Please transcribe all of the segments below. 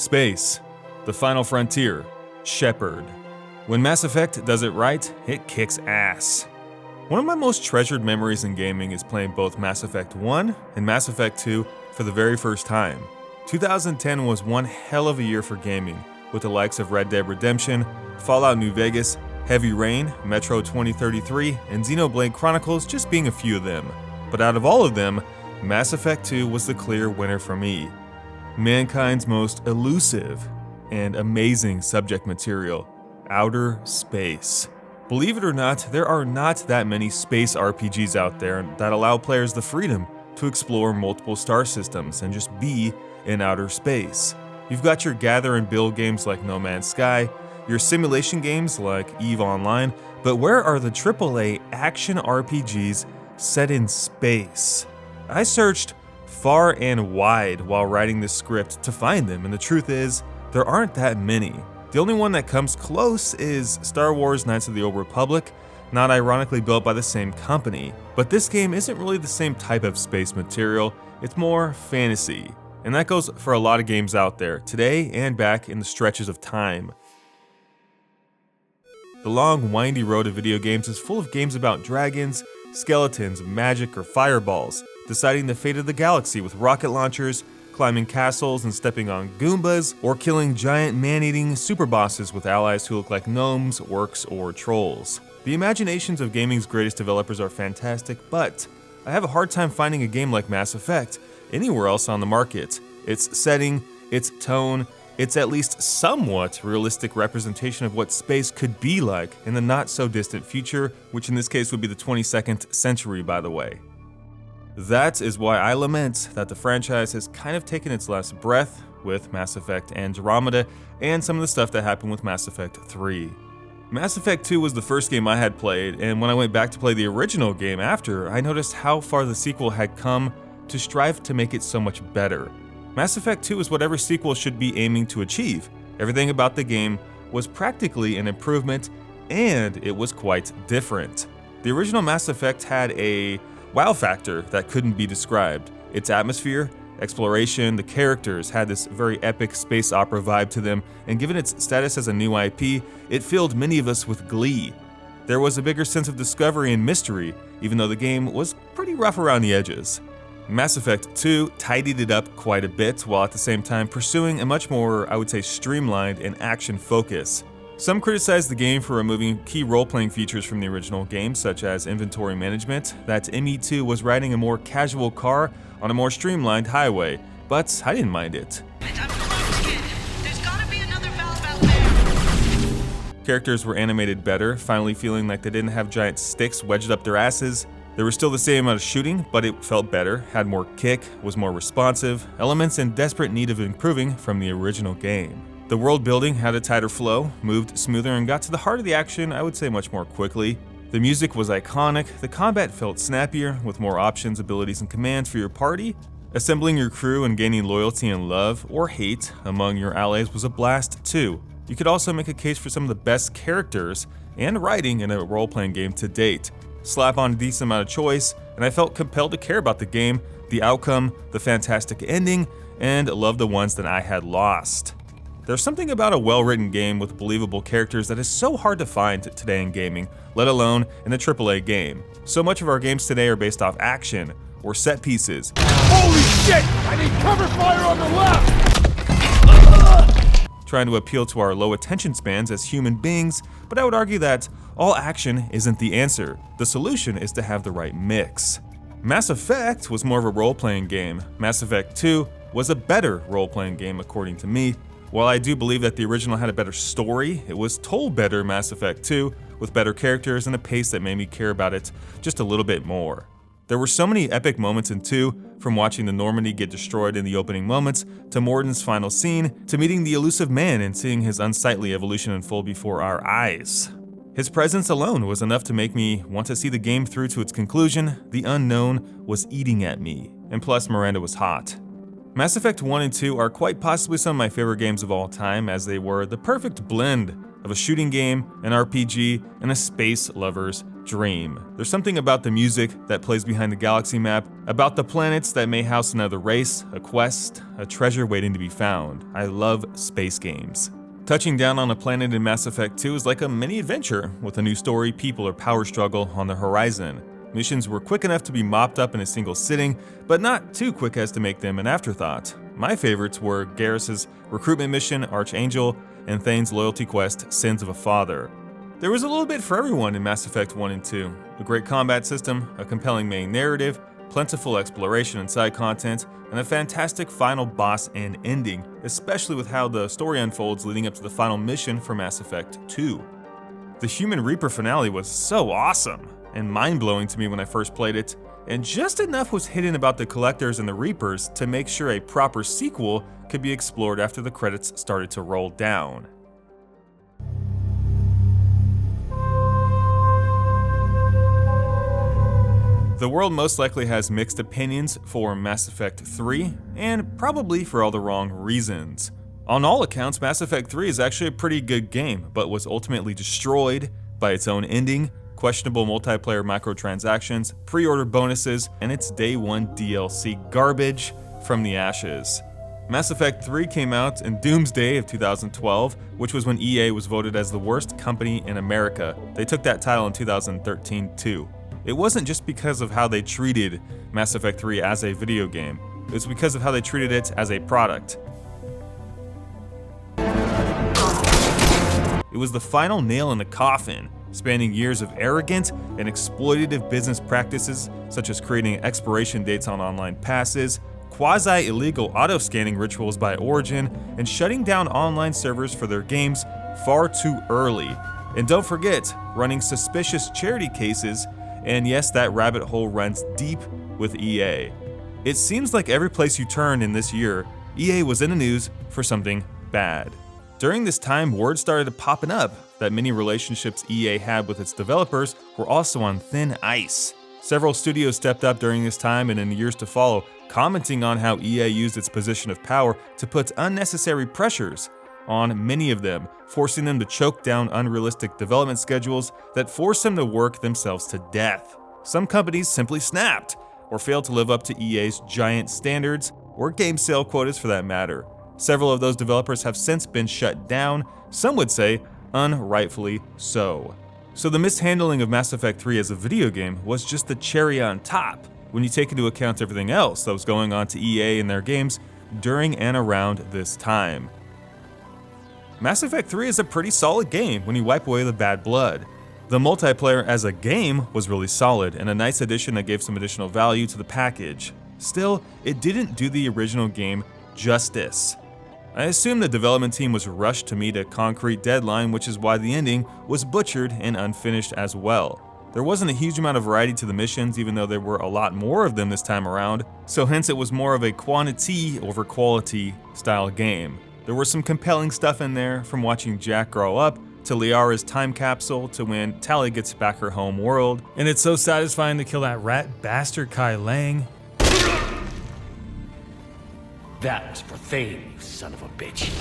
Space, The Final Frontier, Shepard. When Mass Effect does it right, it kicks ass. One of my most treasured memories in gaming is playing both Mass Effect 1 and Mass Effect 2 for the very first time. 2010 was one hell of a year for gaming, with the likes of Red Dead Redemption, Fallout New Vegas, Heavy Rain, Metro 2033, and Xenoblade Chronicles just being a few of them. But out of all of them, Mass Effect 2 was the clear winner for me. Mankind's most elusive and amazing subject material, outer space. Believe it or not, there are not that many space RPGs out there that allow players the freedom to explore multiple star systems and just be in outer space. You've got your gather and build games like No Man's Sky, your simulation games like EVE Online, but where are the AAA action RPGs set in space? I searched far and wide while writing this script to find them, and the truth is, there aren't that many. The only one that comes close is Star Wars Knights of the Old Republic, not ironically built by the same company. But this game isn't really the same type of space material, it's more fantasy. And that goes for a lot of games out there, today and back in the stretches of time. The long, windy road of video games is full of games about dragons, skeletons, magic, or fireballs, deciding the fate of the galaxy with rocket launchers, climbing castles and stepping on Goombas, or killing giant man-eating super bosses with allies who look like gnomes, orcs, or trolls. The imaginations of gaming's greatest developers are fantastic, but I have a hard time finding a game like Mass Effect anywhere else on the market. Its setting, its tone, its at least somewhat realistic representation of what space could be like in the not-so-distant future, which in this case would be the 22nd century, by the way. That is why I lament that the franchise has kind of taken its last breath with Mass Effect Andromeda and some of the stuff that happened with Mass Effect 3. Mass Effect 2 was the first game I had played, and when I went back to play the original game after, I noticed how far the sequel had come to strive to make it so much better. Mass Effect 2 is what every sequel should be aiming to achieve. Everything about the game was practically an improvement, and it was quite different. The original Mass Effect had a wow factor that couldn't be described. Its atmosphere, exploration, the characters had this very epic space opera vibe to them, and given its status as a new IP, it filled many of us with glee. There was a bigger sense of discovery and mystery, even though the game was pretty rough around the edges. Mass Effect 2 tidied it up quite a bit, while at the same time pursuing a much more, I would say, streamlined and action focus. Some criticized the game for removing key role-playing features from the original game, such as inventory management, that ME2 was riding a more casual car on a more streamlined highway, but I didn't mind it. I'm close, kid. There's gotta be another valve out there. Characters were animated better, finally feeling like they didn't have giant sticks wedged up their asses. There was still the same amount of shooting, but it felt better, had more kick, was more responsive, elements in desperate need of improving from the original game. The world building had a tighter flow, moved smoother, and got to the heart of the action, I would say, much more quickly. The music was iconic, the combat felt snappier, with more options, abilities, and commands for your party. Assembling your crew and gaining loyalty and love, or hate, among your allies was a blast too. You could also make a case for some of the best characters and writing in a role-playing game to date. Slap on a decent amount of choice, and I felt compelled to care about the game, the outcome, the fantastic ending, and love the ones that I had lost. There's something about a well-written game with believable characters that is so hard to find today in gaming, let alone in a AAA game. So much of our games today are based off action or set pieces. Holy shit! I need cover fire on the left! Trying to appeal to our low attention spans as human beings, but I would argue that all action isn't the answer. The solution is to have the right mix. Mass Effect was more of a role-playing game. Mass Effect 2 was a better role-playing game according to me. While I do believe that the original had a better story, it was told better Mass Effect 2, with better characters and a pace that made me care about it just a little bit more. There were so many epic moments in 2, from watching the Normandy get destroyed in the opening moments, to Morden's final scene, to meeting the elusive man and seeing his unsightly evolution unfold before our eyes. His presence alone was enough to make me want to see the game through to its conclusion. The unknown was eating at me, and plus Miranda was hot. Mass Effect 1 and 2 are quite possibly some of my favorite games of all time, as they were the perfect blend of a shooting game, an RPG, and a space lover's dream. There's something about the music that plays behind the galaxy map, about the planets that may house another race, a quest, a treasure waiting to be found. I love space games. Touching down on a planet in Mass Effect 2 is like a mini adventure, with a new story, people, or power struggle on the horizon. Missions were quick enough to be mopped up in a single sitting, but not too quick as to make them an afterthought. My favorites were Garrus's recruitment mission, Archangel, and Thane's loyalty quest, Sins of a Father. There was a little bit for everyone in Mass Effect 1 and 2. A great combat system, a compelling main narrative, plentiful exploration and side content, and a fantastic final boss and ending, especially with how the story unfolds leading up to the final mission for Mass Effect 2. The Human Reaper finale was so awesome and mind-blowing to me when I first played it, and just enough was hidden about the Collectors and the Reapers to make sure a proper sequel could be explored after the credits started to roll down. The world most likely has mixed opinions for Mass Effect 3, and probably for all the wrong reasons. On all accounts, Mass Effect 3 is actually a pretty good game, but was ultimately destroyed by its own ending, questionable multiplayer microtransactions, pre-order bonuses, and its day one DLC garbage from the ashes. Mass Effect 3 came out in Doomsday of 2012, which was when EA was voted as the worst company in America. They took that title in 2013 too. It wasn't just because of how they treated Mass Effect 3 as a video game, it was because of how they treated it as a product. It was the final nail in the coffin, spanning years of arrogant and exploitative business practices such as creating expiration dates on online passes, quasi-illegal auto-scanning rituals by Origin, and shutting down online servers for their games far too early. And don't forget, running suspicious charity cases, and yes, that rabbit hole runs deep with EA. It seems like every place you turn in this year, EA was in the news for something bad. During this time, word started popping up that many relationships EA had with its developers were also on thin ice. Several studios stepped up during this time and in the years to follow, commenting on how EA used its position of power to put unnecessary pressures on many of them, forcing them to choke down unrealistic development schedules that forced them to work themselves to death. Some companies simply snapped, or failed to live up to EA's giant standards, or game sale quotas for that matter. Several of those developers have since been shut down, some would say unrightfully so. So the mishandling of Mass Effect 3 as a video game was just the cherry on top when you take into account everything else that was going on to EA and their games during and around this time. Mass Effect 3 is a pretty solid game when you wipe away the bad blood. The multiplayer as a game was really solid and a nice addition that gave some additional value to the package. Still, it didn't do the original game justice. I assume the development team was rushed to meet a concrete deadline, which is why the ending was butchered and unfinished as well. There wasn't a huge amount of variety to the missions, even though there were a lot more of them this time around, so hence it was more of a quantity over quality style game. There was some compelling stuff in there, from watching Jack grow up, to Liara's time capsule, to when Tali gets back her home world. And it's so satisfying to kill that rat bastard Kai Lang. That was for Thane, you son of a bitch.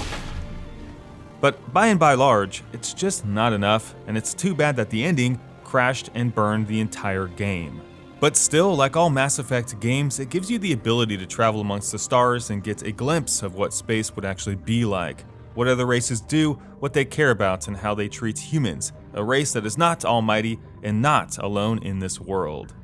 But by and by large, it's just not enough, and it's too bad that the ending crashed and burned the entire game. But still, like all Mass Effect games, it gives you the ability to travel amongst the stars and get a glimpse of what space would actually be like, what other races do, what they care about, and how they treat humans, a race that is not almighty and not alone in this world.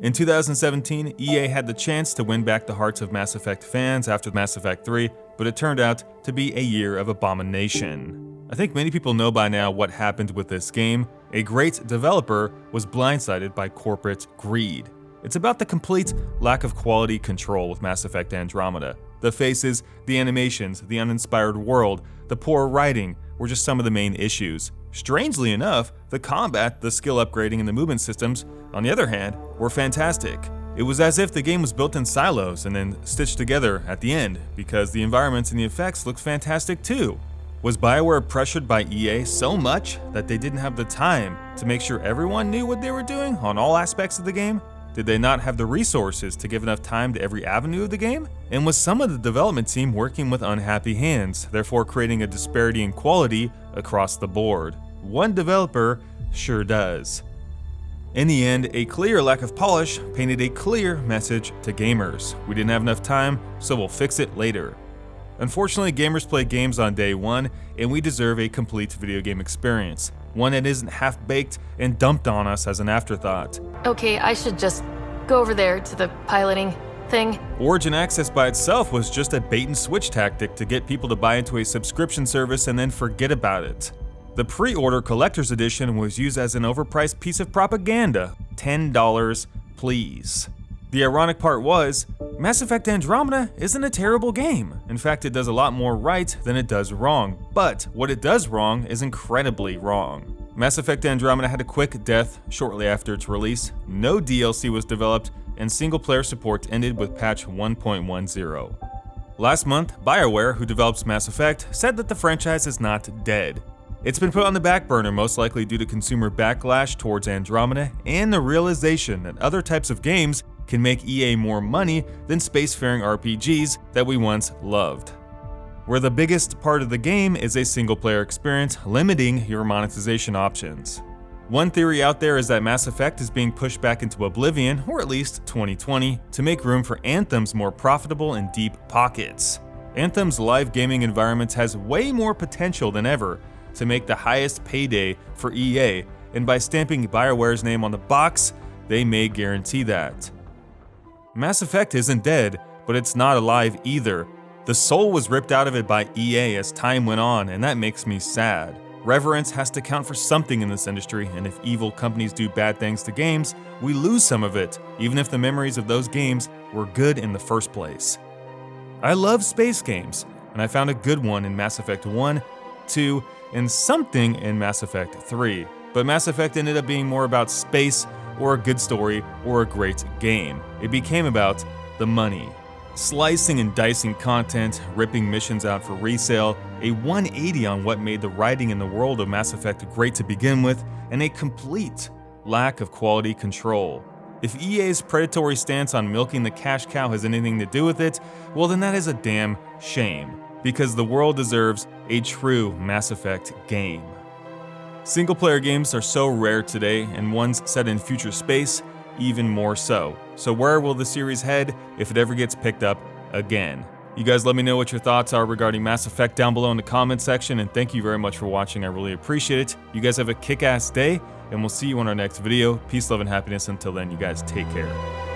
In 2017, EA had the chance to win back the hearts of Mass Effect fans after Mass Effect 3, but it turned out to be a year of abomination. I think many people know by now what happened with this game. A great developer was blindsided by corporate greed. It's about the complete lack of quality control with Mass Effect Andromeda. The faces, the animations, the uninspired world, the poor writing were just some of the main issues. Strangely enough, the combat, the skill upgrading, and the movement systems, on the other hand, were fantastic. It was as if the game was built in silos and then stitched together at the end, because the environments and the effects looked fantastic too. Was BioWare pressured by EA so much that they didn't have the time to make sure everyone knew what they were doing on all aspects of the game? Did they not have the resources to give enough time to every avenue of the game? And was some of the development team working with unhappy hands, therefore creating a disparity in quality across the board? One developer sure does. In the end, a clear lack of polish painted a clear message to gamers. We didn't have enough time, so we'll fix it later. Unfortunately, gamers play games on day one, and we deserve a complete video game experience. One that isn't half-baked and dumped on us as an afterthought. Okay, I should just go over there to the piloting thing. Origin Access by itself was just a bait-and-switch tactic to get people to buy into a subscription service and then forget about it. The pre-order collector's edition was used as an overpriced piece of propaganda. $10, please. The ironic part was, Mass Effect Andromeda isn't a terrible game. In fact, it does a lot more right than it does wrong. But what it does wrong is incredibly wrong. Mass Effect Andromeda had a quick death shortly after its release, no DLC was developed, and single-player support ended with patch 1.10. Last month, BioWare, who develops Mass Effect, said that the franchise is not dead. It's been put on the back burner most likely due to consumer backlash towards Andromeda and the realization that other types of games can make EA more money than spacefaring RPGs that we once loved, where the biggest part of the game is a single-player experience, limiting your monetization options. One theory out there is that Mass Effect is being pushed back into oblivion, or at least 2020, to make room for Anthem's more profitable and deep pockets. Anthem's live gaming environment has way more potential than ever to make the highest payday for EA, and by stamping BioWare's name on the box, they may guarantee that. Mass Effect isn't dead, but it's not alive either. The soul was ripped out of it by EA as time went on, and that makes me sad. Reverence has to count for something in this industry, and if evil companies do bad things to games, we lose some of it, even if the memories of those games were good in the first place. I love space games, and I found a good one in Mass Effect 1, 2, and something in Mass Effect 3. But Mass Effect ended up being more about space, or a good story, or a great game. It became about the money. Slicing and dicing content, ripping missions out for resale, a 180 on what made the writing in the world of Mass Effect great to begin with, and a complete lack of quality control. If EA's predatory stance on milking the cash cow has anything to do with it, well then that is a damn shame, because the world deserves a true Mass Effect game. Single-player games are so rare today, and ones set in future space even more so. So where will the series head if it ever gets picked up again? You guys let me know what your thoughts are regarding Mass Effect down below in the comment section, and thank you very much for watching. I really appreciate it. You guys have a kick-ass day, and we'll see you on our next video. Peace, love, and happiness. Until then, you guys take care.